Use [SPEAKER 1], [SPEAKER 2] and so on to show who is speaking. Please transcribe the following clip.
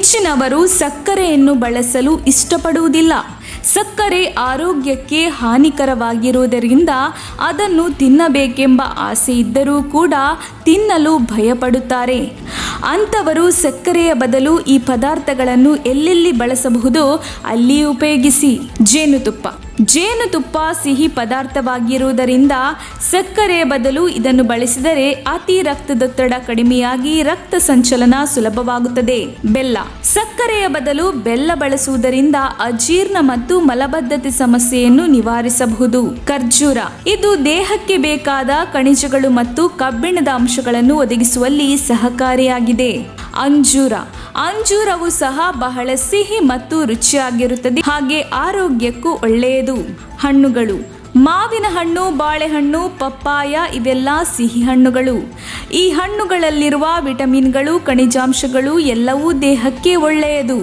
[SPEAKER 1] ಹೆಚ್ಚಿನವರು ಸಕ್ಕರೆಯನ್ನು ಬಳಸಲು ಇಷ್ಟಪಡುವುದಿಲ್ಲ. ಸಕ್ಕರೆ ಆರೋಗ್ಯಕ್ಕೆ ಹಾನಿಕರವಾಗಿರುವುದರಿಂದ ಅದನ್ನು ತಿನ್ನಬೇಕೆಂಬ ಆಸೆ ಇದ್ದರೂ ಕೂಡ ತಿನ್ನಲು ಭಯಪಡುತ್ತಾರೆ. ಅಂಥವರು ಸಕ್ಕರೆಯ ಬದಲು ಈ ಪದಾರ್ಥಗಳನ್ನು ಎಲ್ಲೆಲ್ಲಿ ಬಳಸಬಹುದೋ ಅಲ್ಲಿ ಉಪಯೋಗಿಸಿ. ಜೇನುತುಪ್ಪ ಸಿಹಿ ಪದಾರ್ಥವಾಗಿರುವುದರಿಂದ ಸಕ್ಕರೆಯ ಬದಲು ಇದನ್ನು ಬಳಸಿದರೆ ಅತಿ ರಕ್ತದೊತ್ತಡ ಕಡಿಮೆಯಾಗಿ ರಕ್ತ ಸಂಚಲನ ಸುಲಭವಾಗುತ್ತದೆ. ಸಕ್ಕರೆಯ ಬದಲು ಬೆಲ್ಲ ಬಳಸುವುದರಿಂದ ಅಜೀರ್ಣ ಮತ್ತು ಮಲಬದ್ಧತೆ ಸಮಸ್ಯೆಯನ್ನು ನಿವಾರಿಸಬಹುದು. ಖರ್ಜೂರ ಇದು ದೇಹಕ್ಕೆ ಬೇಕಾದ ಖನಿಜಗಳು ಮತ್ತು ಕಬ್ಬಿಣದ ಅಂಶಗಳನ್ನು ಒದಗಿಸುವಲ್ಲಿ ಸಹಕಾರಿಯಾಗಿದೆ. ಅಂಜೂರವು ಸಹ ಬಹಳ ಸಿಹಿ ಮತ್ತು ರುಚಿಯಾಗಿರುತ್ತದೆ, ಹಾಗೆ ಆರೋಗ್ಯಕ್ಕೂ ಒಳ್ಳೆಯದು. ಹಣ್ಣುಗಳು: ಮಾವಿನ ಹಣ್ಣು, ಬಾಳೆಹಣ್ಣು, ಪಪ್ಪಾಯ ಇವೆಲ್ಲ ಸಿಹಿ ಹಣ್ಣುಗಳು. ಈ ಹಣ್ಣುಗಳಲ್ಲಿರುವ ವಿಟಮಿನ್ಗಳು, ಖನಿಜಾಂಶಗಳು ಎಲ್ಲವೂ ದೇಹಕ್ಕೆ ಒಳ್ಳೆಯದು.